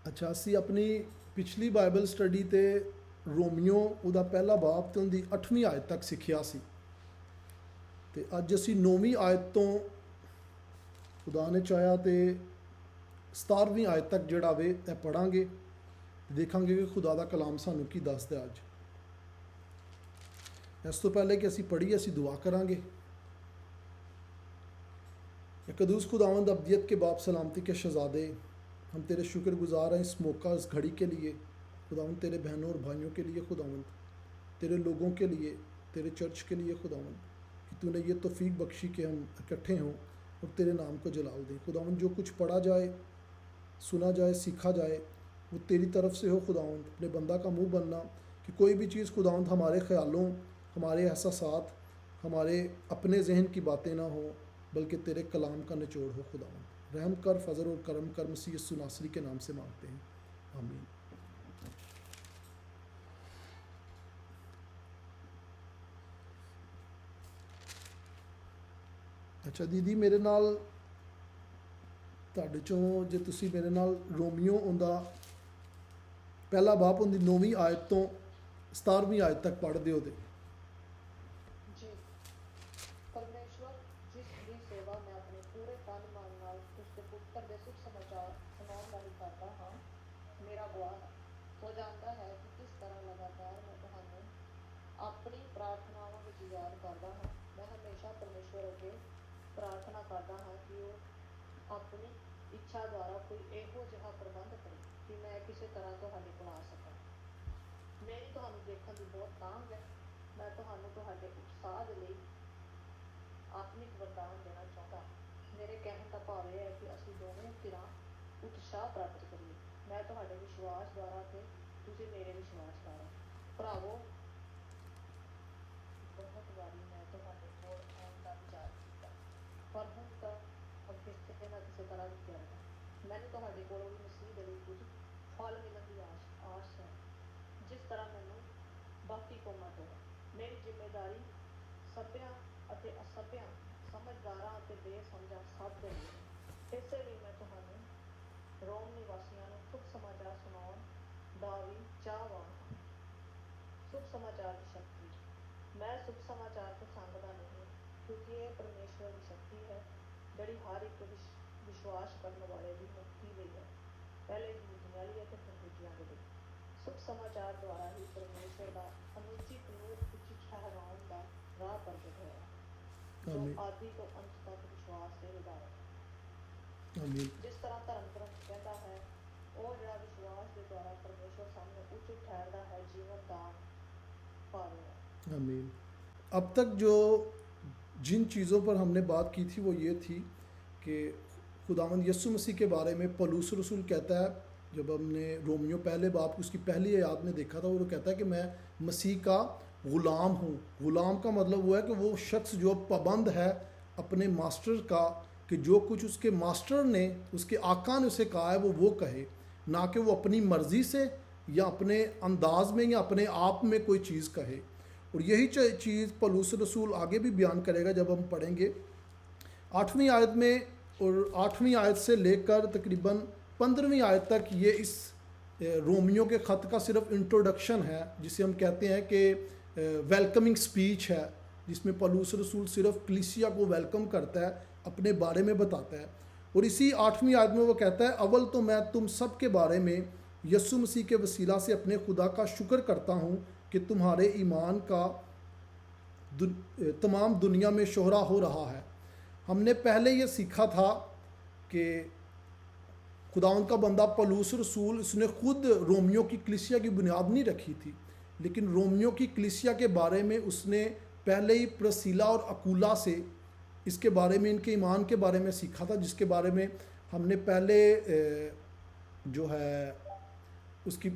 अच्छा, ਅਸੀਂ ਆਪਣੀ ਪਿਛਲੀ ਬਾਈਬਲ ਸਟੱਡੀ ਤੇ ਰੋਮੀਓ ਉਹਦਾ ਪਹਿਲਾ ਬਾਬ ਤੇ ਉਹਦੀ 8ਵੀਂ ਆਇਤ ਤੱਕ ਸਿੱਖਿਆ ਸੀ। ਤੇ ਅੱਜ ਅਸੀਂ 9ਵੀਂ ਆਇਤ ਤੋਂ ਖੁਦਾ ਨੇ ਚਾਹਿਆ ਤੇ 17ਵੀਂ ਆਇਤ ਤੱਕ ਜਿਹੜਾ ਵੇ ਇਹ ਪੜਾਂਗੇ, ਦੇਖਾਂਗੇ ਕਿ ਖੁਦਾ ਦਾ ਕਲਾਮ ਸਾਨੂੰ ਕੀ ਦੱਸਦਾ ਅੱਜ। ਇਸ ਤੋਂ ਪਹਿਲੇ ਕਿ ਅਸੀਂ ਪੜ੍ਹੀਏ, ਅਸੀਂ ਦੁਆ ਕਰਾਂਗੇ। कदूस खुदावंद अब्दियत के बाप सलामती के शहजादे, हम तेरे शुक्रगुजार हैं इस मौका, इस घड़ी के लिए खुदावंद, तेरे बहनों और भाइयों के लिए खुदावंद, तेरे लोगों के लिए, तेरे चर्च के लिए खुदावंद, कि तूने ये तौफीक बख्शी कि हम इकट्ठे हों और तेरे नाम को जलाल दें। खुदावंद, जो कुछ पढ़ा जाए, सुना जाए, सीखा जाए, वो तेरी तरफ से हो खुदावंद। अपने बंदा का मुँह बनना कि कोई भी चीज़ खुदावंद हमारे ख़्यालों, हमारे एहसासात, हमारे अपने जहन की बातें ना हो, बल्कि तेरे कलाम का निचोड़ हो। खुदावंद रहम कर, फजल और करम कर, मसीह यीशु नासरी के नाम से मांगते हैं, आमीन। अच्छा दीदी, मेरे नाल ਤੁਹਾਡੇ ਚੋਂ ਜੇ ਤੁਸੀਂ ਮੇਰੇ ਨਾਲ ਰੋਮੀਓ ਉਹਦਾ ਪਹਿਲਾ ਬਾਪ ਉਹਦੀ 9ਵੀਂ ਆਇਤ ਤੋਂ 17ਵੀਂ ਆਇਤ ਤੱਕ ਪੜ੍ਹਦੇ ਹੋ ਤੇ जी परमेश्वर जिस दी सेवा मैं अपने पूरे तन मन नाल उसके पुत्र दे सुख समाचार सुनाउण वाली करदा हां, मेरा गवाह है। वो जानता है कि किस तरह लगातार मैं तुहानू अपनी प्रार्थनावां विच याद करदा हां। मैं हमेशा परमेश्वर अगे प्रार्थना करदा हां कि वो अपनी इच्छा द्वारा कोई ਇਹੋ ਜਿਹਾ ਪ੍ਰਬੰਧ ਕਰੇ ਕਿ ਮੈਂ ਕਿਸੇ ਤਰ੍ਹਾਂ ਤੁਹਾਡੇ ਕੋਲ ਆ ਸਕਾਂ। ਮੇਰੀ ਤੁਹਾਨੂੰ ਦੇਖਣ ਦੀ ਬਹੁਤ ਤਾਂਘ ਹੈ। ਮੈਂ ਤੁਹਾਨੂੰ ਤੁਹਾਡੇ ਉਤਸ਼ਾਹ ਦੇ ਲਈ ਆਤਮਿਕ ਵਰਦਾਨ ਦੇਣਾ ਚਾਹੁੰਦਾ। ਮੇਰੇ ਕਹਿਣ ਦਾ ਭਾਵ ਇਹ ਹੈ ਕਿ ਅਸੀਂ ਦੋਵੇਂ ਧਿਰਾਂ ਉਤਸ਼ਾਹ ਪ੍ਰਾਪਤ ਕਰੀਏ। ਮੈਂ ਤੁਹਾਡੇ ਵਿਸ਼ਵਾਸ ਦੁਆਰਾ ਤੇ ਤੁਸੀਂ ਮੇਰੇ ਵਿਸ਼ਵਾਸ ਦੁਆਰਾ। ਭਰਾਵੋ, ਬਹੁਤ ਵਾਰੀ ਮੈਂ ਤੁਹਾਡੇ ਕੋਲ ਆਉਣ ਦਾ ਵਿਚਾਰ ਕੀਤਾ, ਪਰ ਹੁਣ ਤੱਕ ਅੱਗੇ ਕਿਸੇ ਨਾ ਕਿਸੇ ਤਰ੍ਹਾਂ ਦੀ ਤਿਆਰੀ ਹੈ। ਮੈਨੂੰ ਤੁਹਾਡੇ ਕੋਲੋਂ ਵੀ ਮਸੀਹ ਦੇ ਲਈ ਕੁਝ ਫਲ ਮਿਲਣ ਦੀ ਆਸ ਹੈ, ਜਿਸ ਤਰ੍ਹਾਂ ਮੈਨੂੰ ਬਾਕੀ ਕੌਮਾਂ ਤੋਂ ਹੈ। ਮੇਰੀ ਜ਼ਿੰਮੇਦਾਰੀ ਸਭਿਆਂ ਅਤੇ ਅਸਭਿਆਂ, ਸਮਝਦਾਰਾਂ ਅਤੇ ਬੇਸਮਝਾਂ ਸਭ ਦੇ ਲਈ ਹੈ। ਇਸੇ ਲਈ ਮੈਂ ਤੁਹਾਨੂੰ ਰੋਮ ਨਿਵਾਸੀਆਂ ਨੂੰ ਸ਼ੁਭ ਸਮਾਚਾਰ ਸੁਣਾਉਣ ਦਾ ਵੀ ਚਾਹਵਾਨ ਹਾਂ। ਸ਼ੁਭ ਸਮਾਚਾਰ ਦੀ ਸ਼ਕਤੀ। ਮੈਂ ਸ਼ੁਭ ਸਮਾਚਾਰ ਤੋਂ ਸੰਗਦਾ ਨਹੀਂ, ਕਿਉਂਕਿ ਇਹ ਪਰਮੇਸ਼ਵਰ ਦੀ ਸ਼ਕਤੀ ਹੈ ਜਿਹੜੀ ਹਰ ਇੱਕ ਵਿਸ਼ਵਾਸ ਕਰਨ ਵਾਲੇ ਦੀ ਮੁਕਤੀ ਲਈ ਹੈ, ਪਹਿਲੇ ਯਹੂਦੀਆਂ ਲਈ ਅਤੇ ਫਿਰ ਦੂਜਿਆਂ ਦੇ ਲਈ। ਸ਼ੁਭ ਸਮਾਚਾਰ ਦੁਆਰਾ ਹੀ ਪਰਮੇਸ਼ਵਰ ਦਾ ਅਨੁਚਿਤ ਨੂੰ ਉਚਿਤ ਠਹਿਰਾਉਣ ਦਾ ਰਾਹ ਪ੍ਰਗਟ ਹੋਇਆ, ਜੋ ਆਦਿ ਤੋਂ ਅੰਤ ਤੱਕ ਵਿਸ਼ਵਾਸ ਦੇ ਹਿਦਾਇਤ। ਆਮੀਨ। ਜਿਸ ਤਰ੍ਹਾਂ ਧਰਮ ਗ੍ਰੰਥ ਕਹਿੰਦਾ ਹੈ, ਉਹ ਜਿਹੜਾ ਵਿਸ਼ਵਾਸ ਦੇ ਦੁਆਰਾ परमेश्वर सामने उचित ठहरता है जीवन दान पावेगा। आमीन। अब तक जो जिन चीज़ों पर हमने बात की थी वो ये थी कि खुदावंद यीशु मसीह के बारे में पौलुस रसूल कहता है, जब हमने रोमियो पहले बाप उसकी पहली आयत में देखा था, वो कहता है कि मैं मसीह का ग़ुलाम हूँ। ग़ुलाम का मतलब वो है कि वो शख्स जो पाबंद है अपने मास्टर का, कि जो कुछ उसके मास्टर ने, उसके आका ने उसे कहा है वो कहे, ना कि वो अपनी मर्ज़ी से या अपने अंदाज में या अपने आप में कोई चीज़ कहे। और यही चीज़ पौलुस रसूल आगे भी बयान करेगा जब हम पढ़ेंगे 8वीं आयत में, और 8वीं आयत से लेकर तकरीबन 15वीं आयत तक ये इस रोमियो के ख़त का सिर्फ इंट्रोडक्शन है, जिसे हम कहते हैं कि वेलकमिंग स्पीच है, जिसमें पौलुस रसूल सिर्फ कलीसिया को वेलकम करता है, अपने बारे में बताता है। और इसी 8वीं आयत में वो कहता है, अव्वल तो मैं तुम सब के बारे में यीशु मसीह के वसीला से अपने खुदा का शुक्र करता हूँ कि तुम्हारे ईमान का तमाम दुनिया में शोहरा हो रहा है। हमने पहले ये सीखा था कि खुदावंद का बंदा पौलुस रसूल, इसने खुद रोमियो की कलीसिया की बुनियाद नहीं रखी थी, लेकिन रोमियो की कलीसिया के बारे में उसने पहले ही प्रिस्किला और अकुला से इसके बारे में, इनके ईमान के बारे में सीखा था, जिसके बारे में हमने पहले जो है उसकी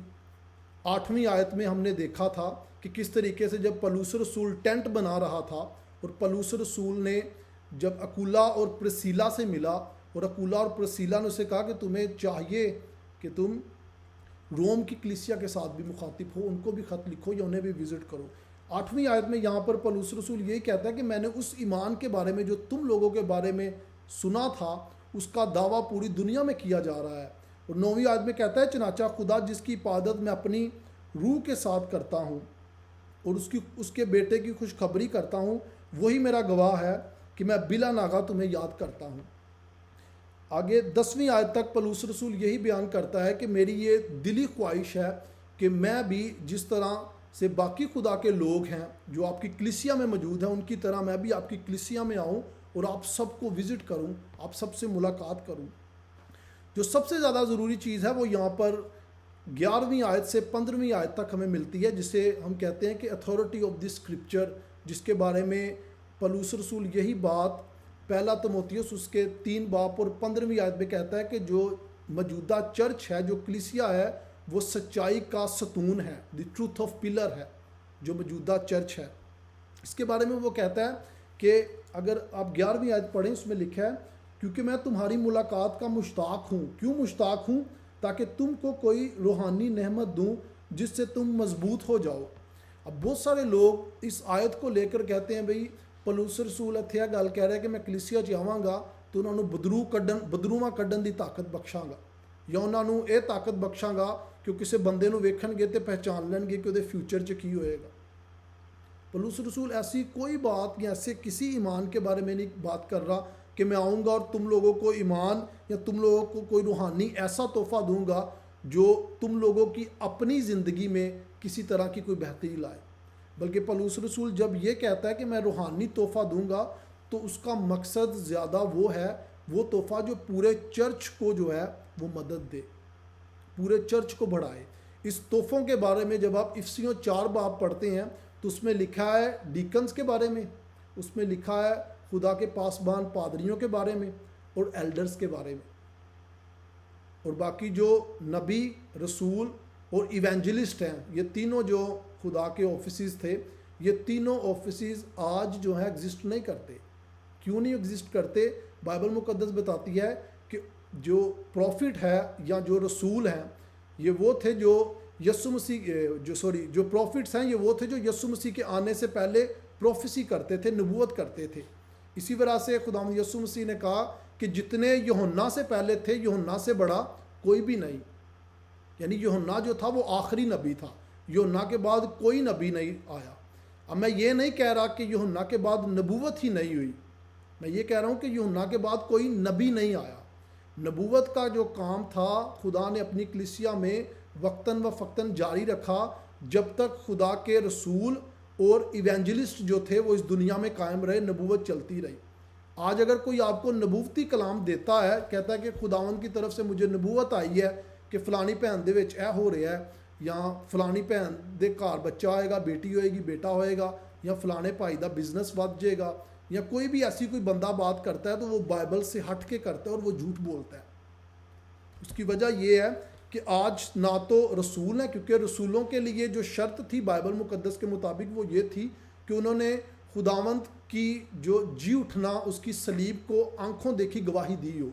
8वीं आयत में हमने देखा था कि किस तरीके से जब पौलुस रसूल टेंट बना रहा था और पौलुस रसूल ने जब अकुला और प्रिस्किला से मिला, और अकुला और प्रिस्किला ने उसे कहा कि तुम्हें चाहिए कि तुम रोम की कलीसिया के साथ भी मुखातिब हो, उनको भी ख़त लिखो या उन्हें भी विज़िट करो। 8वीं आयत में यहाँ पर पौलुस रसूल यही कहता है कि मैंने उस ईमान के बारे में जो तुम लोगों के बारे में सुना था, उसका दावा पूरी दुनिया में किया जा रहा है। और 9वीं आयत में कहता है चनाचा खुदा जिसकी इबादत मैं अपनी रूह के साथ करता हूँ और उसके बेटे की खुशखबरी करता हूँ, वही मेरा गवाह है कि मैं बिला नागा तुम्हें याद करता हूँ। आगे 10वीं आयत तक पौलुस रसूल यही बयान करता है कि मेरी ये दिली ख्वाहिश है कि मैं भी जिस तरह से बाकी खुदा के लोग हैं जो आपकी कलीसिया में मौजूद हैं, उनकी तरह मैं भी आपकी कलीसिया में आऊँ और आप सबको विज़िट करूँ, आप सबसे मुलाकात करूँ। जो सबसे ज़्यादा ज़रूरी चीज़ है वो यहाँ पर 11वीं आयत से 15वीं आयत तक हमें मिलती है, जिसे हम कहते हैं कि अथॉरिटी ऑफ दिस स्क्रिप्चर, जिसके बारे में पौलुस रसूल यही बात पहला तिमोथियुस उसके 3 बाब और 15वीं आयत में कहता है कि जो मौजूदा चर्च है, जो कलीसिया है, वो सच्चाई का सतून है, द ट्रूथ ऑफ पिलर है जो मौजूदा चर्च है। इसके बारे में वो कहता है कि अगर आप 11वीं आयत पढ़ें, उसमें लिखा है क्योंकि मैं तुम्हारी मुलाकात का मुश्ताक हूँ। क्यों मुश्ताक हूँ? ताकि तुमको कोई रूहानी नेमत दूँ जिससे तुम मजबूत हो जाओ। अब बहुत सारे लोग इस आयत को लेकर कहते हैं भाई पौलुस रसूल इत्थे ਇਹ ਗੱਲ ਕਹਿ ਰਿਹਾ ਕਿ ਮੈਂ ਕਲੀਸਿया 'ਚ ਆਵਾਂਗਾ तो ਉਹਨਾਂ ਨੂੰ ਬਦਰੂਆਂ ਕੱਢਣ ਦੀ ਤਾਕਤ ਬਖਸ਼ਾਂਗਾ ਜਾਂ ਉਹਨਾਂ ਨੂੰ ਇਹ ਤਾਕਤ ਬਖਸ਼ਾਂਗਾ ਕਿ ਉਹ ਕਿਸੇ ਬੰਦੇ ਨੂੰ ਵੇਖਣਗੇ ਤੇ ਪਹਿਚਾਨ ਲੈਣਗੇ ਕਿ ਉਹਦੇ फ्यूचर 'ਚ ਕੀ ਹੋਏਗਾ। पौलुस रसूल ऐसी कोई बात या ऐसे किसी ईमान के बारे में नहीं बात कर रहा कि मैं आऊँगा और तुम लोगों को ईमान या तुम लोगों को कोई रूहानी ऐसा तोहफ़ा दूंगा जो तुम लोगों की अपनी ज़िंदगी में किसी तरह की कोई बेहतरी लाए। बल्कि पौलुस रसूल जब ये कहता है कि मैं रूहानी तोहफ़ा दूंगा तो उसका मकसद ज़्यादा वो है, वो तोहफ़ा जो पूरे चर्च को जो है वो मदद दे, पूरे चर्च को बढ़ाए। इस तोहफ़ों के बारे में जब आप इफिसियों 4 बाब पढ़ते हैं तो उसमें लिखा है डीकन्स के बारे में, उसमें लिखा है खुदा के पासबान पादरियों के बारे में और एल्डर्स के बारे में। और बाकी जो नबी, रसूल और इवेंजलिस्ट हैं, ये तीनों जो खुदा के ऑफिसेस थे, ये तीनों ऑफिसेस आज जो है एग्जिस्ट नहीं करते। क्यों नहीं एग्जिस्ट करते? बाइबल मुकद्दस बताती है कि जो प्रॉफिट है या जो रसूल हैं, ये वो थे जो यीशु मसीह जो प्रॉफिट्स हैं, ये वो थे जो यीशु मसीह के आने से पहले प्रोफेसी करते थे, नबूवत करते थे। इसी वजह से खुदावंद यीशु मसीह ने कहा कि जितने यूहन्ना से पहले थे, यूहन्ना से बड़ा कोई भी नहीं। यानी यूहन्ना जो था वो आखिरी नबी था, यूहन्ना के बाद कोई नबी नहीं आया। अब मैं ये नहीं कह रहा कि यूहन्ना के बाद नबूवत ही नहीं हुई, मैं ये कह रहा हूँ कि यूहन्ना के बाद कोई नबी नहीं आया। नबूवत का जो काम था खुदा ने अपनी कलीसिया में वक्तन व फ़क्तन जारी रखा जब तक खुदा के रसूल और इवेंजलिस्ट जो थे वो इस दुनिया में कायम रहे, नबूवत चलती रही। आज अगर कोई आपको नबूवती कलाम देता है, कहता है कि खुदावंद की तरफ से मुझे नबूवत आई है कि फ़लानी भैन दे विच यह हो रहा है, या फ़लानी भैन दे घर बच्चा आएगा, बेटी होएगी, बेटा होएगा, या फ़लाने भाई का बिजनेस बढ़ जाएगा, या कोई भी ऐसी कोई बंदा बात करता है तो वो बाइबल से हट के करता है और वो झूठ बोलता है। उसकी वजह ये है कि आज ना तो रसूल हैं, क्योंकि रसूलों के लिए जो शर्त थी बाइबल मुकद्दस के मुताबिक वो ये थी कि उन्होंने खुदावंत की जो जी उठना, उसकी सलीब को आंखों देखी गवाही दी हो,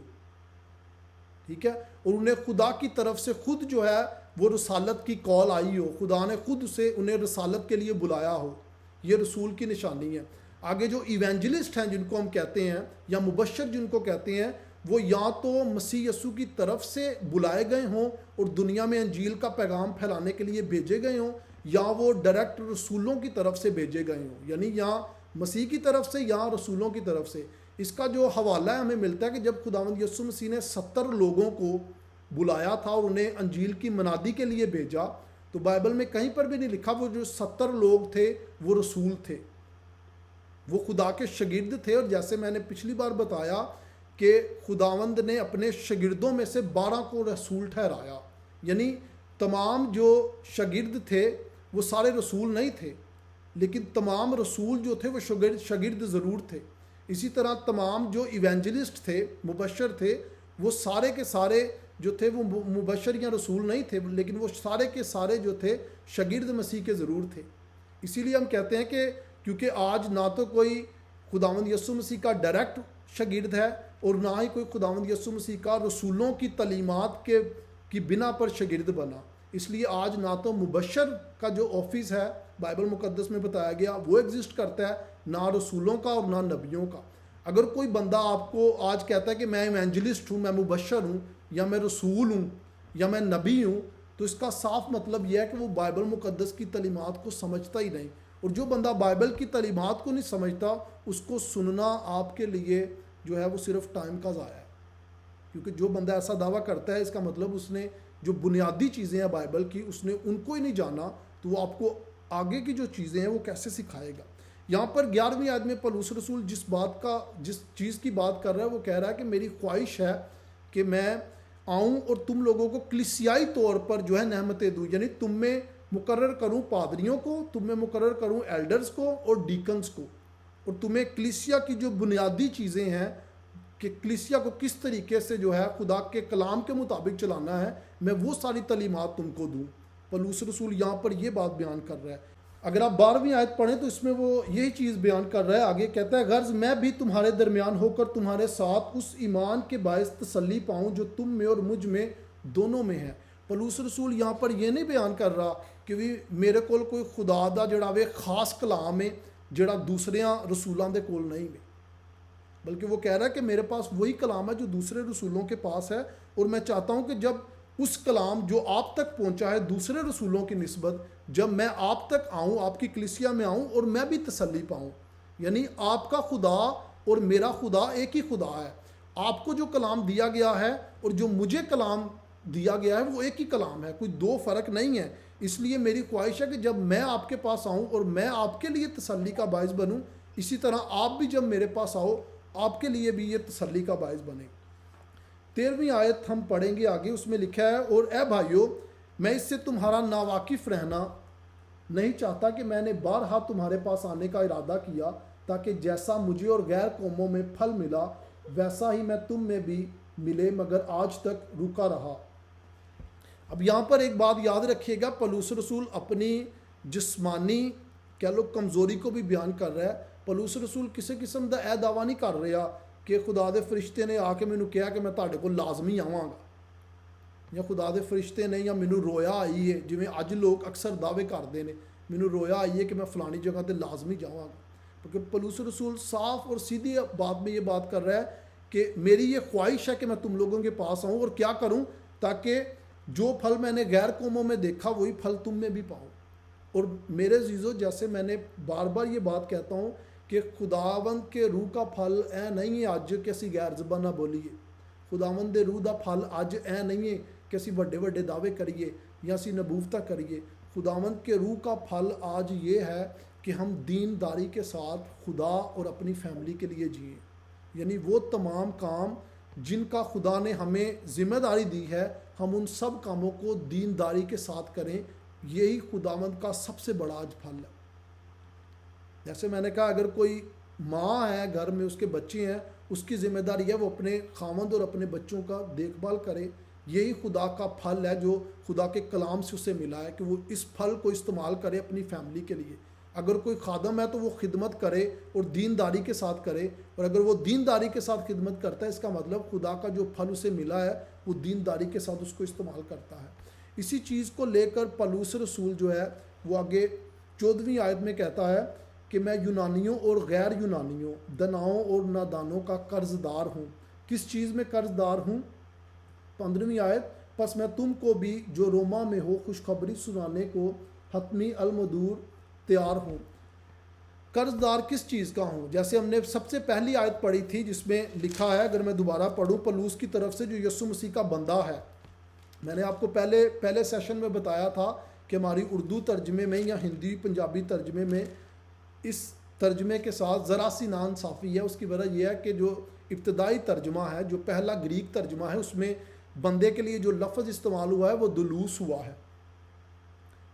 ठीक है, और उन्हें खुदा की तरफ से खुद जो है वो रसालत की कॉल आई हो, खुदा ने खुद से उन्हें रसालत के लिए बुलाया हो। ये रसूल की निशानी है। आगे जो इवेंजलिस्ट हैं जिनको हम कहते हैं, या मुबशर जिनको कहते हैं, वो या तो मसीह यीशु की तरफ से बुलाए गए हों और दुनिया में अंजील का पैगाम फैलाने के लिए भेजे गए हों, या वो डायरेक्ट रसूलों की तरफ से भेजे गए हों, यानी या मसीह की तरफ से या रसूलों की तरफ से। इसका जो हवाला है हमें मिलता है कि जब खुदावंद यीशु मसीह ने 70 लोगों को बुलाया था और उन्हें अंजील की मनादी के लिए भेजा, तो बाइबल में कहीं पर भी नहीं लिखा वो जो 70 लोग थे वो रसूल थे, वो खुदा के शागिर्द थे। और जैसे मैंने पिछली बार बताया कि खुदावंद ने अपने शागिर्दों में से 12 को रसूल ठहराया, यानी तमाम जो शागिर्द थे वो सारे रसूल नहीं थे, लेकिन तमाम रसूल जो थे वो शागिर्द ज़रूर थे। इसी तरह तमाम जो इवेंजलिस्ट थे, मुबशर थे, वो सारे के सारे जो थे वो मुबशर या रसूल नहीं थे, लेकिन वो सारे के सारे जो थे शागिर्द मसीह के ज़रूर थे। इसीलिए हम कहते हैं कि क्योंकि आज ना तो कोई खुदावंद यीशु मसीह का डायरेक्ट शागिर्द है और ना ही कोई खुदावंद यीशु मसीह का रसूलों की तलीमात की बिना पर शागिर्द बना, इसलिए आज ना तो मुबशर का जो ऑफिस है बाइबल मुकद्दस में बताया गया वो एग्जिस्ट करता है, ना रसूलों का और ना नबियों का। अगर कोई बंदा आपको आज कहता है कि मैं इवेंजलिस्ट हूँ, मैं मुबशर हूँ या मैं रसूल हूँ, या मैं नबी हूँ, तो इसका साफ मतलब यह है कि वो बाइबल मुकद्दस की तालीमात को समझता ही नहीं। और जो बंदा बाइबल की तालीमात को नहीं समझता, उसको सुनना आपके लिए जो है वो सिर्फ टाइम का ज़ाया है। क्योंकि जो बंदा ऐसा दावा करता है, इसका मतलब उसने जो बुनियादी चीज़ें हैं बाइबल की, उसने उनको ही नहीं जाना, तो वो आपको आगे की जो चीज़ें हैं वो कैसे सिखाएगा। यहाँ पर 11वीं आयत में पौलुस रसूल जिस चीज़ की बात कर रहा है, वो कह रहा है कि मेरी ख्वाहिश है कि मैं आऊँ और तुम लोगों को कलीसियाई तौर पर जो है नेमतें दूँ, यानी तुम में मुकर्रर करूँ पादरियों को, तुम में मुकर्रर करूँ एल्डर्स को और डीकन्स को, और तुम्हें कलीसिया की जो बुनियादी चीज़ें हैं कि कलीसिया को किस तरीके से जो है खुदा के कलाम के मुताबिक चलाना है, मैं वो सारी तालीमात तुमको दूँ। पौलुस रसूल यहाँ पर ये बात बयान कर रहा है। अगर आप 12वीं आयत पढ़ें तो इसमें वो यही चीज़ बयान कर रहा है। आगे कहता है, गर्ज मैं भी तुम्हारे दरमियान होकर तुम्हारे साथ उस ईमान के बायस तसल्ली पाऊँ जो तुम में और मुझ में दोनों में है। पौलुस रसूल यहाँ पर यह नहीं बयान कर रहा कि भी मेरे कोल कोई खुदा दा जड़ा वे खास कलाम है जड़ा दूसरियां रसूलों के कोल नहीं है, बल्कि वो कह रहा है कि मेरे पास वही कलाम है जो दूसरे रसूलों के पास है, और मैं चाहता हूँ कि जब उस कलाम जो आप तक पहुँचा है दूसरे रसूलों की निस्बत, जब मैं आप तक आऊँ, आपकी कलीसिया में आऊँ और मैं भी तसल्ली पाऊँ। यानी आपका खुदा और मेरा खुदा एक ही खुदा है। आपको जो कलाम दिया गया है और जो मुझे कलाम दिया गया है वो एक ही कलाम है, कोई दो फ़र्क नहीं है। इसलिए मेरी ख्वाहिश है कि जब मैं आपके पास आऊँ और मैं आपके लिए तसल्ली का बायस बनूँ, इसी तरह आप भी जब मेरे पास आओ आपके लिए भी ये तसल्ली का बायस बने। 13वीं आयत हम पढ़ेंगे आगे, उसमें लिखा है, और ए भाइयों मैं इससे तुम्हारा नावाकिफ़ रहना नहीं चाहता कि मैंने बारहा तुम्हारे पास आने का इरादा किया, ताकि जैसा मुझे और गैर कौमों में फल मिला वैसा ही मैं तुम में भी मिले, मगर आज तक रुका रहा। अब यहाँ पर एक बात याद रखिएगा, पौलुस रसूल अपनी जिस्मानी कह लो कमज़ोरी को भी बयान कर रहा है। पौलुस रसूल किसी किस्म का यह दावा नहीं कर रहा कि खुदा दे फरिश्ते ने आके मैनू कहा कि मैं तुहाडे कोल लाजमी आवांगा, या खुदा दे फरिश्ते ने या मैनू रोया आई है, जिवें अज लोग अक्सर दावे करते हैं मैनू रोया आई है कि मैं फलानी जगह पर लाजमी जावांगा। क्योंकि पौलुस रसूल साफ और सीधी बात में ये बात कर रहा है कि मेरी ये ख्वाहिश है कि मैं तुम लोगों के पास आऊँ और क्या करूँ, ताकि जो फल मैंने गैर कौमों में देखा वही फल तुम में भी पाऊँ। और मेरे जीजो, जैसे मैंने बार बार ये बात कहता हूँ कि खुदावंद के रूह का फल ऐ नहीं है अज कि असी गैर ज़बाना बोलीए, खुदावंद दे रूह का फल अज ऐ नहीं है कि असी बड़े बड़े दावे करिए या असी नबूवता करिए। खुदावंद के रूह का फल आज ये है कि हम दीनदारी के साथ खुदा और अपनी फैमिली के लिए जिए, यानी वो तमाम काम जिनका खुदा ने हमें जिम्मेदारी दी है हम उन सब कामों को दीनदारी के साथ करें। यही खुदावंद का सबसे बड़ा आज फल है। जैसे मैंने कहा, अगर कोई माँ है घर में, उसके बच्चे हैं, उसकी जिम्मेदारी है वो अपने खावंद और अपने बच्चों का देखभाल करे। यही खुदा का फल है जो खुदा के कलाम से उसे मिला है कि वो इस फल को इस्तेमाल करे अपनी फैमिली के लिए। अगर कोई खादम है तो वो खिदमत करे और दीनदारी के साथ करे, और अगर वो दीनदारी के साथ खिदमत करता है इसका मतलब खुदा का जो फल उसे मिला है वो दीनदारी के साथ उसको इस्तेमाल करता है। इसी चीज़ को लेकर पौलुस रसूल जो है वो आगे 14वीं आयत में कहता है कि मैं यूनानियों और गैर यूनानियों, दनाओं और नादानों का कर्जदार हूँ। किस चीज़ में कर्जदार हूँ? 15वीं आयत, बस मैं तुमको भी जो रोमा में हो खुशखबरी सुनाने को हतमी अलमदूर तैयार हूँ। कर्जदार किस चीज़ का हूँ? जैसे हमने सबसे पहली आयत पढ़ी थी जिसमें लिखा है, अगर मैं दोबारा पढ़ूँ, पौलुस की तरफ से जो यीशु मसीह का बंदा है। मैंने आपको पहले सेशन में बताया था कि हमारी उर्दू तर्जमे में या हिंदी पंजाबी तर्जमे में इस तर्जमे के साथ ज़रा सी नाइंसाफ़ी है। उसकी वजह यह है कि जो इब्तदाई तर्जमा है, जो पहला ग्रीक तर्जमा है, उसमें बंदे के लिए जो लफ्ज़ इस्तेमाल हुआ है वो दुलूस हुआ है।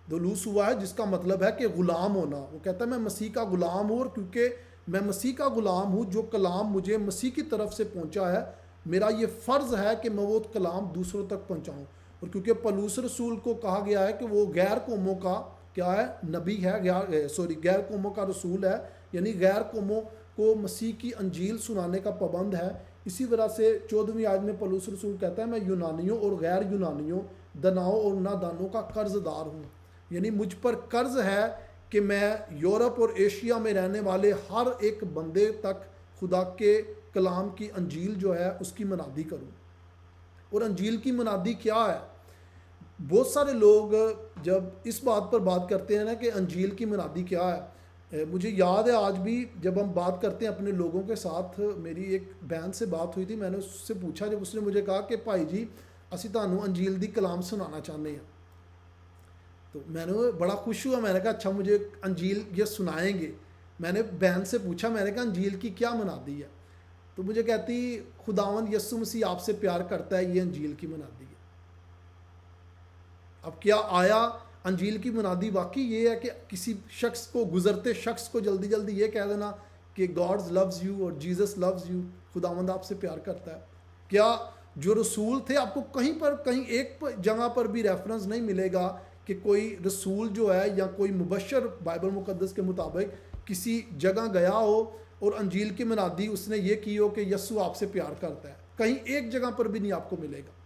दुलूस हुआ है जिसका मतलब है कि ग़ुलाम होना। वो कहता है मैं मसीह का ग़ुलाम हूँ, और क्योंकि मैं मसीह का ग़ुलाम हूँ, जो कलाम मुझे मसीह की तरफ से पहुँचा है, मेरा ये फ़र्ज़ है कि मैं वो कलाम दूसरों तक पहुँचाऊँ। और क्योंकि पौलुस रसूल को कहा गया है कि वो गैर कौमों का क्या है, नबी है, गैर कौमों का रसूल है, यानी गैर कौमों को मसीह की अंजील सुनाने का पाबंद है। इसी वजह से 14वीं आयत में पौलुस रसूल कहता है मैं यूनानियों और गैर यूनानियों, दनाओं और नादानों का कर्जदार हूँ। यानी मुझ पर कर्ज है कि मैं यूरोप और एशिया में रहने वाले हर एक बंदे तक खुदा के कलाम की अंजील जो है उसकी मनादी करूँ। और अंजील की मनादी क्या है? बहुत सारे लोग जब इस बात पर बात करते हैं ना कि अंजील की मुनादी क्या है, मुझे याद है आज भी जब हम बात करते हैं अपने लोगों के साथ, मेरी एक बहन से बात हुई थी, मैंने उससे पूछा, जब उसने मुझे कहा कि भाई जी असी तानू अंजील दी कलाम सुनाना चाहते हैं, तो मैंने बड़ा खुश हुआ। मैंने कहा अच्छा मुझे अंजील ये सुनाएंगे। मैंने बहन से पूछा, मैंने कहा अंजील की क्या मुनादी है, तो मुझे कहती खुदावंद यस्सु मसीह आपसे प्यार करता है, ये अंजील की मुनादी है। अब क्या आया अंजील की मुनादी वाकई ये है कि किसी शख्स को, गुजरते शख्स को जल्दी जल्दी ये कह देना कि गॉड्स लव्स यू और जीसस लव्स यू, खुदावंद आपसे प्यार करता है? क्या जो रसूल थे, आपको कहीं पर, कहीं एक जगह पर भी रेफरेंस नहीं मिलेगा कि कोई रसूल जो है या कोई मुबशर बाइबल मुकद्दस के मुताबिक किसी जगह गया हो और अंजील की मुनादी उसने ये की हो कि यस्सु आपसे प्यार करता है? कहीं एक जगह पर भी नहीं आपको मिलेगा।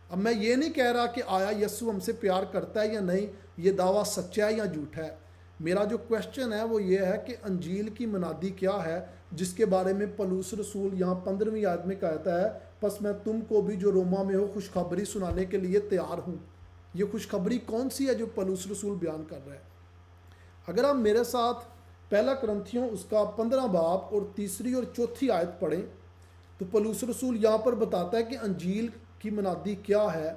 अब मैं ये नहीं कह रहा कि आया यस्सु हमसे प्यार करता है या नहीं, ये दावा सच्चा है या झूठा है। मेरा जो क्वेश्चन है वो ये है कि अंजील की मुनादी क्या है, जिसके बारे में पौलुस रसूल यहाँ 15वीं आयत में कहता है, बस मैं तुमको भी जो रोमा में हो खुशखबरी सुनाने के लिए तैयार हूँ। ये खुशखबरी कौन सी है जो पौलुस रसूल बयान कर रहा है? अगर आप मेरे साथ पहला करंथियों उसका 15 बाब और 3 और 4 आयत पढ़ें, तो पौलुस रसूल यहाँ पर बताता है कि अंजील की मुनादी क्या है।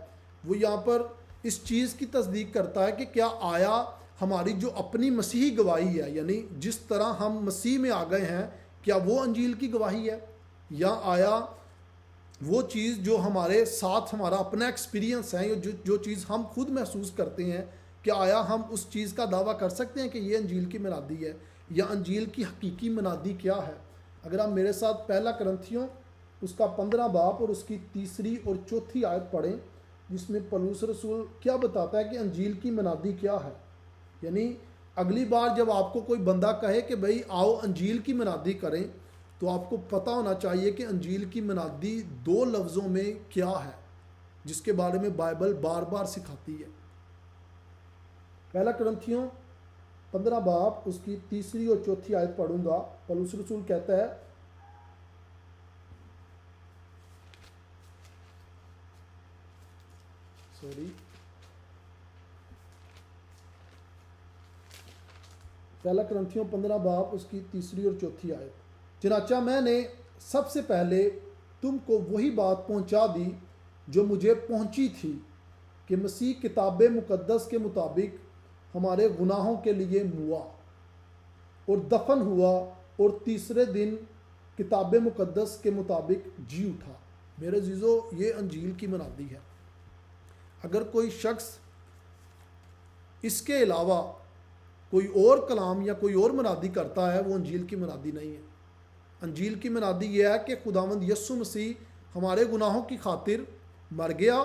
वो यहाँ पर इस चीज़ की तस्दीक करता है कि क्या आया हमारी जो अपनी मसीही गवाही है, यानी जिस तरह हम मसीह में आ गए हैं, क्या वो अंजील की गवाही है, या आया वो चीज़ जो हमारे साथ हमारा अपना एक्सपीरियंस है, जो चीज़ हम खुद महसूस करते हैं, क्या आया हम उस चीज़ का दावा कर सकते हैं कि ये अंजील की मुनादी है, या अंजील की हकीकी मुनादी क्या है? अगर आप मेरे साथ पहला करंथियों उसका 15 बाब और उसकी 3 और 4 आयत पढ़ें, जिसमें पौलुस रसूल क्या बताता है कि अंजील की मुनादी क्या है। यानी अगली बार जब आपको कोई बंदा कहे कि भाई आओ अंजील की मुनादी करें, तो आपको पता होना चाहिए कि अंजील की मुनादी 2 लफ्ज़ों में क्या है, जिसके बारे में बाइबल बार बार सिखाती है। पहला करंथियों 15 बाब उसकी 3 और 4 आयत पढ़ूंगा। पौलुस रसूल कहता है, पहला करंथियों 15 बाब उसकी 3 और 4 आयत, चनाचा मैंने सबसे पहले तुमको वही बात पहुंचा दी जो मुझे पहुंची थी, कि मसीह किताब मुकद्दस के मुताबिक हमारे गुनाहों के लिए मुआ और दफन हुआ और तीसरे दिन किताब मुकद्दस के मुताबिक जी उठा। मेरे जीजो, ये अंजील की मुनादी है। अगर कोई शख्स इसके अलावा कोई और कलाम या कोई और मुनादी करता है, वो अंजील की मुनादी नहीं है। अंजील की मुनादी यह है कि खुदावंद यस्सु मसीह हमारे गुनाहों की खातिर मर गया,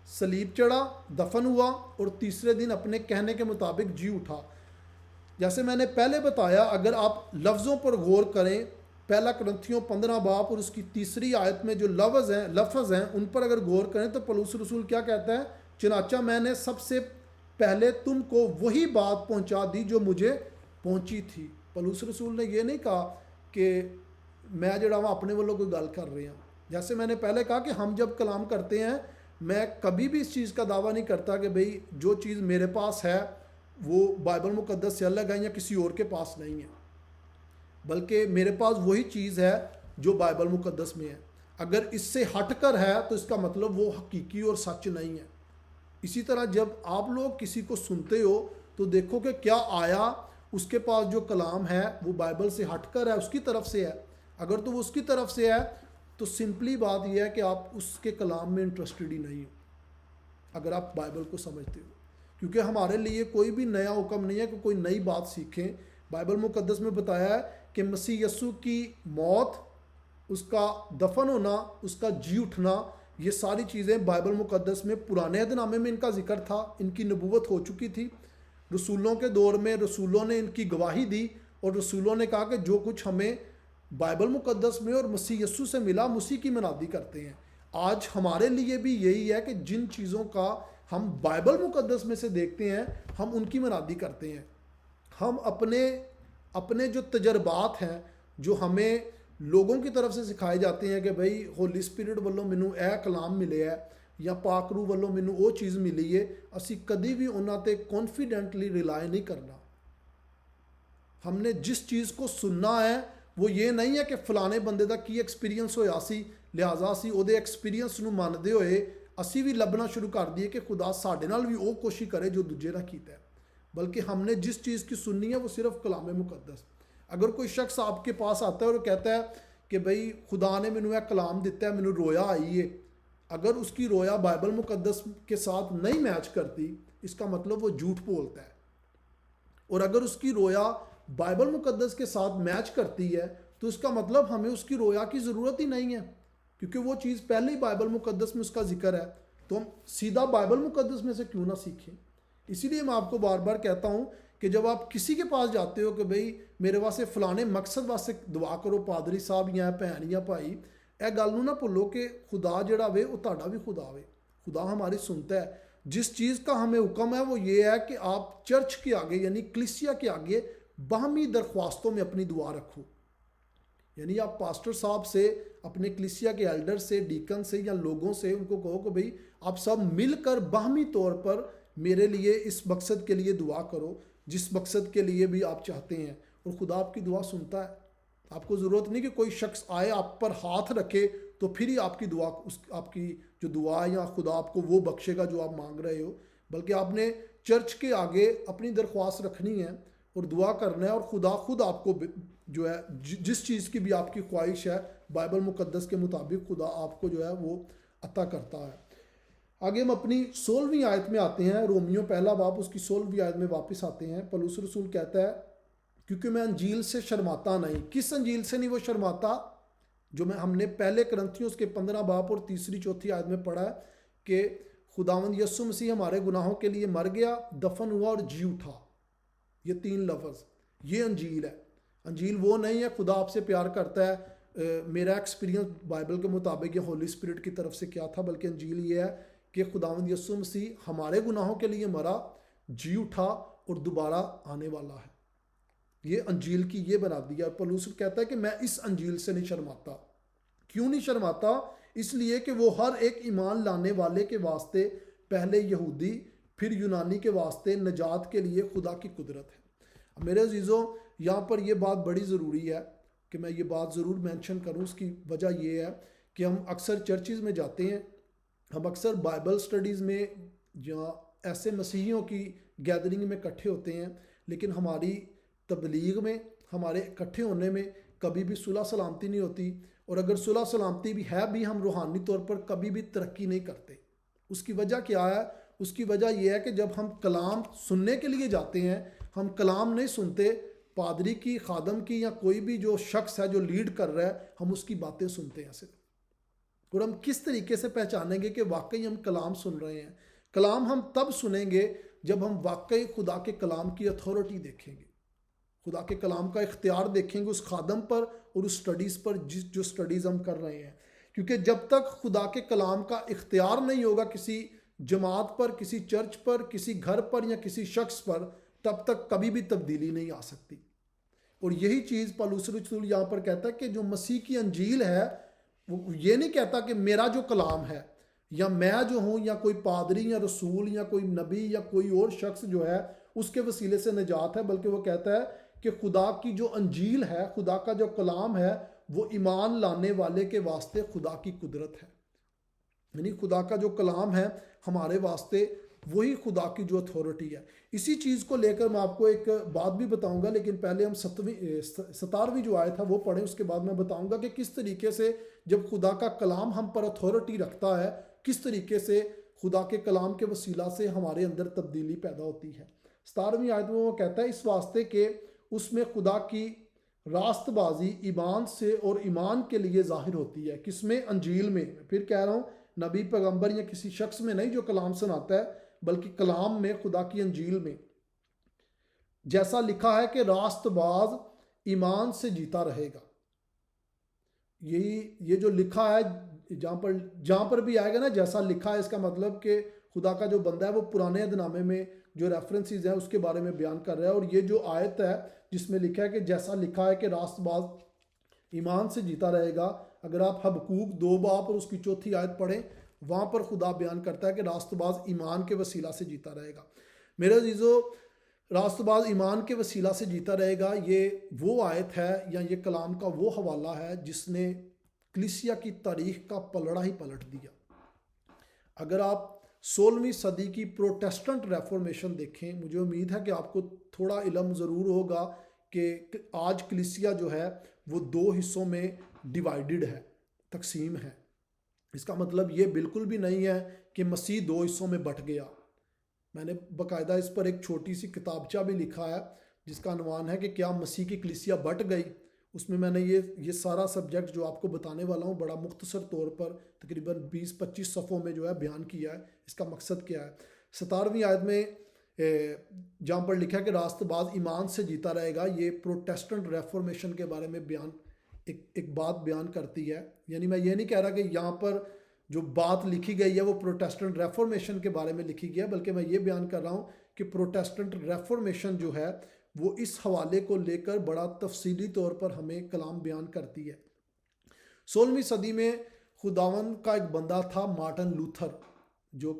सलीब चढ़ा, दफन हुआ और तीसरे दिन अपने कहने के मुताबिक जी उठा। जैसे मैंने पहले बताया, अगर आप लफ्ज़ों पर गौर करें, पहला करंथियों 15 बाब और उसकी 3 आयत में जो लफ्ज़ हैं उन पर अगर गौर करें, तो पौलुस रसूल क्या कहता है, चनाचा मैंने सबसे पहले तुमको वही बात पहुंचा दी जो मुझे पहुंची थी। पौलुस रसूल ने ये नहीं कहा कि मैं जड़ा वहाँ अपने वालों कोई गल कर रहे हैं। जैसे मैंने पहले कहा कि हम जब कलाम करते हैं, मैं कभी भी इस चीज़ का दावा नहीं करता कि भाई जो चीज़ मेरे पास है वो बाइबल मुकद्दस से अलग है या किसी और के पास नहीं है, बल्कि मेरे पास वही चीज़ है जो बाइबल मुकद्दस में है। अगर इससे हटकर है तो इसका मतलब वो हकीकी और सच नहीं है। इसी तरह जब आप लोग किसी को सुनते हो तो देखो कि क्या आया उसके पास जो कलाम है वो बाइबल से हटकर है, उसकी तरफ से है। अगर तो वो उसकी तरफ से है तो सिंपली बात यह है कि आप उसके कलाम में इंटरेस्टेड ही नहीं हो, अगर आप बाइबल को समझते हो। क्योंकि हमारे लिए कोई भी नया हुक्म नहीं है कि कोई नई बात सीखें। बाइबल मुकद्दस में बताया है कि मसीह यस्सु की मौत, उसका दफन होना, उसका जी उठना, ये सारी चीज़ें बाइबल मुकद्दस में पुराने अहदनामे में इनका जिक्र था, इनकी नबूवत हो चुकी थी। रसूलों के दौर में रसूलों ने इनकी गवाही दी और रसूलों ने कहा कि जो कुछ हमें बाइबल मुकद्दस में और मसीह यस्सु से मिला, उसी की मनादी करते हैं। आज हमारे लिए भी यही है कि जिन चीज़ों का हम बाइबल मुकद्दस में से देखते हैं, हम उनकी मनादी करते हैं। हम अपने जो तजर्बात हैं, जो हमें लोगों की तरफ से सिखाए जाते हैं कि भाई होली स्पिरिट वालों मैनू ए कलाम मिले है ਜਾਂ ਪਾਕ ਰੂਹ ਵੱਲੋਂ ਮੈਨੂੰ ਉਹ ਚੀਜ਼ ਮਿਲੀ ਏ, ਅਸੀਂ ਕਦੀ ਵੀ ਉਹਨਾਂ ਤੇ ਕॉन्फिडेंटली रिलाय नहीं करना। हमने जिस चीज़ को सुनना है वो ये नहीं है कि फलाने बंदे ਦਾ ਕੀ ਐਕਸਪੀਰੀਅੰਸ ਹੋਇਆ ਸੀ, ਲਿਹਾਜ਼ਾ ਅਸੀਂ ਉਹਦੇ ਐਕਸਪੀਰੀਅੰਸ ਨੂੰ ਮੰਨਦੇ ਹੋਏ ਅਸੀਂ ਵੀ ਲੱਭਣਾ ਸ਼ੁਰੂ ਕਰ ਦਈਏ ਕਿ खुदा ਸਾਡੇ ਨਾਲ ਵੀ ਉਹ ਕੋਸ਼ਿਸ਼ करे जो दूजे ਨਾਲ ਕੀਤਾ है। बल्कि हमने जिस चीज़ की सुननी है वो सिर्फ कलाम मुकद्दस। अगर कोई शख्स आपके पास आता है और कहता है कि भाई खुदा ने मैनू यह कलाम दिता है, मैनू रोया आई है, अगर उसकी रोया बाइबल मुकद्दस के साथ नहीं मैच करती, इसका मतलब वो झूठ बोलता है। और अगर उसकी रोया बाइबल मुकद्दस के साथ मैच करती है तो इसका मतलब हमें उसकी रोया की ज़रूरत ही नहीं है, क्योंकि वो चीज़ पहले ही बाइबल मुकद्दस में उसका जिक्र है। तो हम सीधा बाइबल मुकद्दस में से क्यों ना सीखें। इसीलिए मैं आपको बार बार कहता हूँ कि जब आप किसी के पास जाते हो कि भाई मेरे वास्ते फलाने मकसद वास्ते दुआ करो पादरी साहब या भैन या भाई, यह गल नूं ना भुल्लो कि खुदा जिहड़ा वे वो तुहाडा भी खुदा वे। खुदा हमारी सुनता है। जिस चीज़ का हमें हुक्म है वो ये है कि आप चर्च के आगे यानी कलीसिया के आगे बाहमी दरख्वास्तों में अपनी दुआ रखो। यानी आप पास्टर साहब से, अपने कलीसिया के एल्डर से, डीकन से या लोगों से उनको कहो कि भाई आप सब मिलकर बाहमी तौर पर मेरे लिए इस मकसद के लिए दुआ करो जिस मकसद के लिए भी आप चाहते हैं, और खुदा आपकी दुआ सुनता है। आपको ज़रूरत नहीं कि कोई शख्स आए आप पर हाथ रखे तो फिर ही आपकी दुआ, उस आपकी जो दुआ है या खुदा आपको वो बख्शेगा जो आप मांग रहे हो, बल्कि आपने चर्च के आगे अपनी दरख्वास्त रखनी है और दुआ करना है, और खुदा खुद आपको जो है जिस चीज़ की भी आपकी ख्वाहिश है बाइबल मुकद्दस के मुताबिक खुदा आपको जो है वो अता करता है। आगे हम अपनी 16वीं आयत में आते हैं। रोमियो पहला बाब उसकी 16वीं आयत में वापस आते हैं। पौलुस रसूल कहता है क्योंकि मैं अंजील से शर्माता नहीं। किस अंजील से नहीं वो शर्माता? जो हमने पहले करंथियों उसके 15 बाब और 3-4 आयत में पढ़ा है कि खुदावंद यीशु मसीह हमारे गुनाहों के लिए मर गया, दफन हुआ और जी उठा। ये 3 लफ्ज़, ये अंजील है। अंजील वो नहीं है खुदा आपसे प्यार करता है, मेरा एक्सपीरियंस बाइबल के मुताबिक या होली स्पिरिट की तरफ से क्या था, बल्कि अंजील ये है कि खुदावंद यीशु मसीह हमारे गुनाहों के लिए मरा, जी उठा और दोबारा आने वाला है। ये अंजील की ये बना दिया। पौलुस कहता है कि मैं इस अंजील से नहीं शर्माता। क्यों नहीं शर्माता? इसलिए कि वो हर एक ईमान लाने वाले के वास्ते पहले यहूदी फिर यूनानी के वास्ते निजात के लिए खुदा की कुदरत है। मेरे अजीज़ों, यहाँ पर यह बात बड़ी ज़रूरी है कि मैं ये बात ज़रूर मेंशन करूँ। उसकी वजह यह है कि हम अक्सर चर्चिज़ में जाते हैं, हम अक्सर बाइबल स्टडीज़ में या ऐसे मसीहियों की गैदरिंग में इकट्ठे होते हैं, लेकिन हमारी तबलीग में, हमारे इकट्ठे होने में कभी भी सुलह सलामती नहीं होती। और अगर सुलह सलामती भी है भी, हम रूहानी तौर पर कभी भी तरक्की नहीं करते। उसकी वजह क्या है? उसकी वजह यह है कि जब हम कलाम सुनने के लिए जाते हैं, हम कलाम नहीं सुनते, पादरी की, खादम की या कोई भी जो शख्स है जो लीड कर रहा है, हम उसकी बातें सुनते हैं सिर्फ। और हम किस तरीके से पहचानेंगे कि वाकई हम कलाम सुन रहे हैं? कलाम हम तब सुनेंगे जब हम वाकई खुदा के कलाम की अथॉरिटी देखेंगे, खुदा के कलाम का इख्तियार देखेंगे उस खादम पर और उस स्टडीज़ पर जो स्टडीज़ हम कर रहे हैं। क्योंकि जब तक खुदा के कलाम का इख्तियार नहीं होगा किसी जमात पर, किसी चर्च पर, किसी घर पर या किसी शख्स पर, तब तक कभी भी तब्दीली नहीं आ सकती। और यही चीज़ पौलुस रसूल यहाँ पर कहता है कि जो मसीह की अंजील है, वो ये नहीं कहता कि मेरा जो कलाम है या मैं जो हूँ या कोई पादरी या रसूल या कोई नबी या कोई और शख्स जो है उसके वसीले से निजात है, बल्कि वो कहता है कि खुदा की जो अंजील है, खुदा का जो कलाम है, वो ईमान लाने वाले के वास्ते खुदा की कुदरत है। यानी खुदा का जो कलाम है हमारे वास्ते वही खुदा की जो अथॉरिटी है। इसी चीज़ को लेकर मैं आपको एक बात भी बताऊंगा, लेकिन पहले हम 17वीं जो आयत है वो पढ़ें। उसके बाद मैं बताऊंगा कि किस तरीके से जब खुदा का कलाम हम पर अथॉरिटी रखता है, किस तरीके से खुदा के कलाम के वसीला से हमारे अंदर तब्दीली पैदा होती है। 17वीं आयत में वो कहता है इस वास्ते के उसमें खुदा की रास्तबाजी ईमान से और ईमान के लिए जाहिर होती है। किसमें? अंजील में। फिर कह रहा हूँ, नबी पैगंबर या किसी शख्स में नहीं जो कलाम सुनाता है, बल्कि कलाम में, खुदा की अंजील में। जैसा लिखा है कि रास्तबाज ईमान से जीता रहेगा। ये जो लिखा है, जहाँ पर भी आएगा ना जैसा लिखा है, इसका मतलब कि खुदा का जो बंदा है वो पुराने अहदनामे में जो रेफरेंसेस हैं उसके बारे में बयान कर रहा है। और ये जो आयत है जिसमें लिखा है कि जैसा लिखा है कि रास्तबाज ईमान से जीता रहेगा, अगर आप हबकूक 2 बाब और उसकी 4थी आयत पढ़ें, वहाँ पर खुदा बयान करता है कि रास्तबाज ईमान के वसीला से जीता रहेगा। मेरे अजीज़ों, रास्तबाज ईमान के वसीला से जीता रहेगा, ये वो आयत है या ये कलाम का वो हवाला है जिसने कलीसिया की तारीख का पलड़ा ही पलट दिया। अगर आप 16वीं सदी की प्रोटेस्टेंट रेफॉर्मेशन देखें, मुझे उम्मीद है कि आपको थोड़ा इल्म ज़रूर होगा कि आज कलीसिया जो है वो दो हिस्सों में डिवाइडेड है, तकसीम है। इसका मतलब ये बिल्कुल भी नहीं है कि मसीह दो हिस्सों में बट गया। मैंने बाकायदा इस पर एक छोटी सी किताबचा भी लिखा है जिसका अनवान है कि क्या मसीह की कलीसिया बट गई। उसमें मैंने ये सारा सब्जेक्ट जो आपको बताने वाला हूँ बड़ा मुख्तसर तौर पर तकरीबन 20-25 सफ़ों में जो है बयान किया है। इसका मकसद क्या है? 17वीं आयत में जहाँ पर लिखा है कि रास्तबाज ईमान से जीता रहेगा, ये प्रोटेस्टेंट रेफॉर्मेशन के बारे में बयान एक बात बयान करती है। यानी मैं ये नहीं कह रहा कि यहाँ पर जो बात लिखी गई है वो प्रोटेस्टेंट रेफॉर्मेशन के बारे में लिखी गई है, बल्कि मैं ये बयान कर रहा हूँ कि प्रोटेस्टेंट रेफॉर्मेशन जो है वो इस हवाले को लेकर बड़ा तफसीली तौर पर हमें कलाम बयान करती है। 16वीं सदी में खुदावन का एक बंदा था मार्टिन लूथर, जो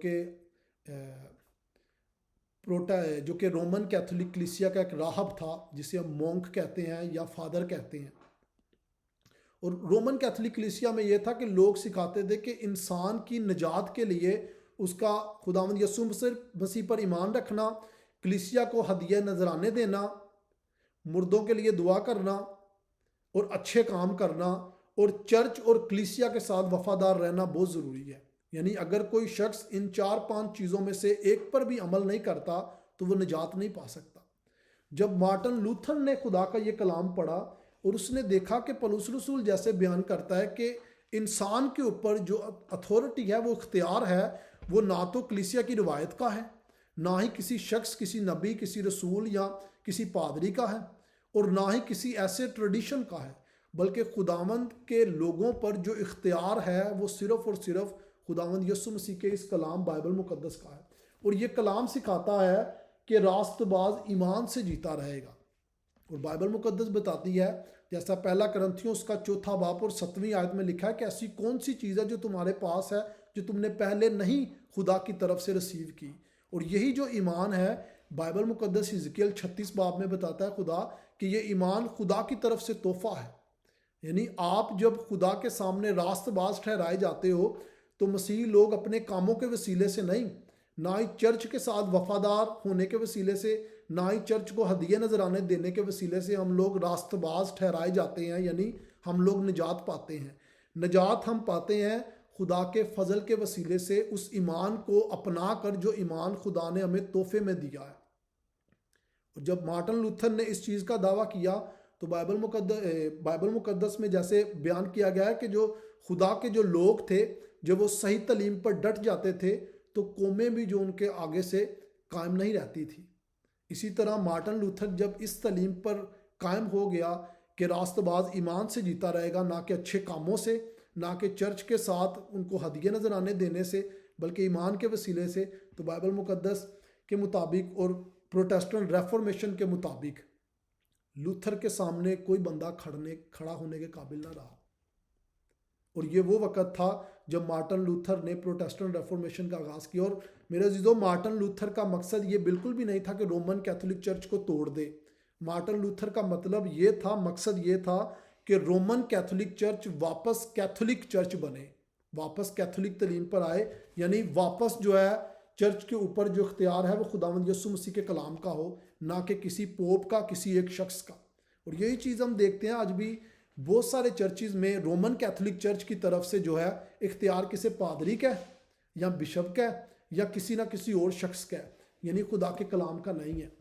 कि रोमन कैथोलिक कलीसिया का एक राहब था, जिसे हम मोंक कहते हैं या फादर कहते हैं। और रोमन कैथोलिक कलीसिया में यह था कि लोग सिखाते थे कि इंसान की निजात के लिए उसका खुदावंद यीशु मसीह पर ईमान रखना, कलीसिया को हदिया नजराने देना, मुर्दों के लिए दुआ करना और अच्छे काम करना और चर्च और कलीसिया के साथ वफादार रहना बहुत ज़रूरी है। यानी अगर कोई शख्स इन 4-5 चीज़ों में से एक पर भी अमल नहीं करता तो वो निजात नहीं पा सकता। जब मार्टिन लूथर ने खुदा का ये कलाम पढ़ा और उसने देखा कि पौलुस रसूल जैसे बयान करता है कि इंसान के ऊपर जो अथॉरिटी है, वो इख्तियार है, वो ना तो कलीसिया की रिवायत का है, ना ही किसी शख्स, किसी नबी, किसी रसूल या किसी पादरी का है, और ना ही किसी ऐसे ट्रेडिशन का है, बल्कि खुदावंद के लोगों पर जो इख्तियार है वो सिर्फ़ और सिर्फ खुदावंद यीशु मसीह के इस कलाम बाइबल मुकद्दस का है। और ये कलाम सिखाता है कि रास्तबाज ईमान से जीता रहेगा। और बाइबल मुकद्दस बताती है, जैसा पहला करंथियों उसका 4 बाब और 7वीं आयत में लिखा है कि ऐसी कौन सी चीज़ है जो तुम्हारे पास है जो तुमने पहले नहीं खुदा की तरफ से रिसीव की। और यही जो ईमान है, बाइबल मुकद्दस हिजकियल 36 बाब में बताता है खुदा कि ये ईमान खुदा की तरफ से तोहफा है। यानी आप जब खुदा के सामने रास्तबाज ठहराए जाते हो तो मसीह लोग अपने कामों के वसीले से नहीं, ना ही चर्च के साथ वफादार होने के वसीले से, ना ही चर्च को हदिया नजराने देने के वसीले से हम लोग रास्तबाज ठहराए जाते हैं। यानी हम लोग निजात पाते हैं। निजात हम पाते हैं खुदा के फजल के वसीले से, उस ईमान को अपना कर जो ईमान खुदा ने हमें तोहफे में दिया है। और जब मार्टिन लूथर ने इस चीज़ का दावा किया तो बाइबल मुकद्दस में जैसे बयान किया गया है कि जो खुदा के जो लोग थे, जब वो सही तलीम पर डट जाते थे तो कौमें भी जो उनके आगे से कायम नहीं रहती थी। इसी तरह मार्टिन लूथर जब इस तलीम पर कायम हो गया कि रास्तबाज ईमान से जीता रहेगा, ना कि अच्छे कामों से, ना कि चर्च के साथ उनको हदिये नजराने देने से, बल्कि ईमान के वसीले से, तो बाइबल मुकद्दस के मुताबिक और प्रोटेस्टेंट रेफॉर्मेशन के मुताबिक लूथर के सामने कोई बंदा खड़ा होने के काबिल ना रहा। और ये वो वक़्त था जब मार्टिन लूथर ने प्रोटेस्टेंट रेफॉर्मेशन का आगाज़ किया। और मेरे अजीज़ों, मार्टिन लूथर का मकसद ये बिल्कुल भी नहीं था कि रोमन कैथोलिक चर्च को तोड़ दे। मार्टिन लूथर का मतलब ये था, मकसद ये था कि रोमन कैथोलिक चर्च वापस कैथोलिक चर्च बने, वापस कैथोलिक तलीम पर आए। यानी वापस जो है चर्च के ऊपर जो इख्तियार है वो खुदावंद यीशु मसीह के कलाम का हो, ना कि किसी पोप का, किसी एक शख्स का। और यही चीज़ हम देखते हैं आज भी बहुत सारे चर्चिज़ में रोमन कैथोलिक चर्च की तरफ से जो है इख्तियार किसी पादरी का या बिशप का या किसी ना किसी और शख्स का, यानी खुदा के कलाम का नहीं है।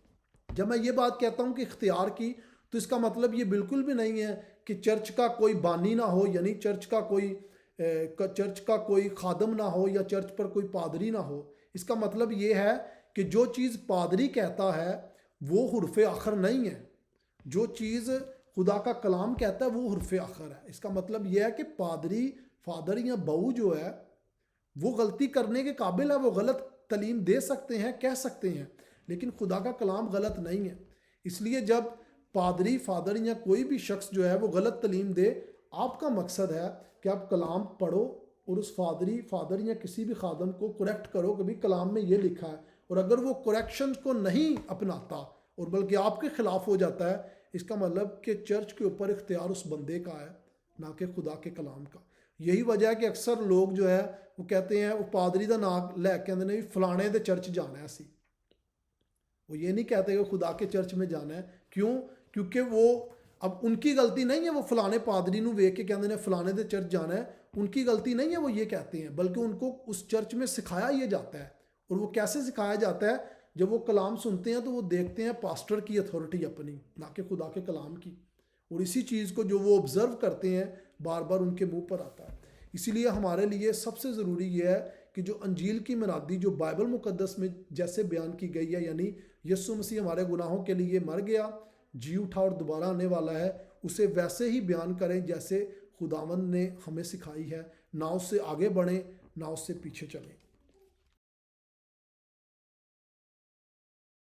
जब मैं ये बात कहता हूँ कि इख्तियार की, तो इसका मतलब ये बिल्कुल भी नहीं है कि चर्च का कोई बानी ना हो, यानी चर्च का कोई खादम ना हो या चर्च पर कोई पादरी ना हो। इसका मतलब ये है कि जो चीज़ पादरी कहता है वो हुर्फ आखर नहीं है, जो चीज़ खुदा का कलाम कहता है वो हुर्फ आखर है। इसका मतलब यह है कि पादरी, फादर या बहू जो है वो गलती करने के काबिल है, वो गलत तलीम दे सकते हैं, कह सकते हैं, लेकिन खुदा का कलाम गलत नहीं है। इसलिए जब पादरी, फादर या कोई भी शख्स जो है वो गलत तलीम दे, आपका मकसद है कि आप कलाम पढ़ो और उस फादर या किसी भी खादम को करेक्ट करो कि भाई कलाम में ये लिखा है, और अगर वो करेक्शन को नहीं अपनाता और बल्कि आपके खिलाफ हो जाता है, इसका मतलब कि चर्च के ऊपर इख्तियार उस बंदे का है, ना कि खुदा के कलाम का। यही वजह है कि अक्सर लोग जो है वो कहते हैं, वो पादरी का नाम लैके आते हैं भी फलाने दे चर्च जाना है असी, वो ये नहीं कहते कि खुदा के चर्च में जाना है। क्यों? क्योंकि वो, अब उनकी गलती नहीं है, वो फलाने पादरी नू वेख के कहते हैं फलाने दे चर्च जाना है, उनकी गलती नहीं है वो ये कहते हैं, बल्कि उनको उस चर्च में सिखाया ये जाता है। और वो कैसे सिखाया जाता है? जब वो कलाम सुनते हैं तो वो देखते हैं पास्टर की अथॉरिटी अपनी, ना कि खुदा के कलाम की, और इसी चीज़ को जो वो ऑब्ज़र्व करते हैं बार बार उनके मुंह पर आता है। इसीलिए हमारे लिए सबसे ज़रूरी ये है कि जो अंजील की मुनादी जो बाइबल मुकद्दस में जैसे बयान की गई है, यानी यीशु मसीह हमारे गुनाहों के लिए मर गया, जी उठा और दोबारा आने वाला है, उसे वैसे ही बयान करें जैसे खुदावंद ने हमें सिखाई है, ना उससे आगे बढ़ें ना उससे पीछे चलें।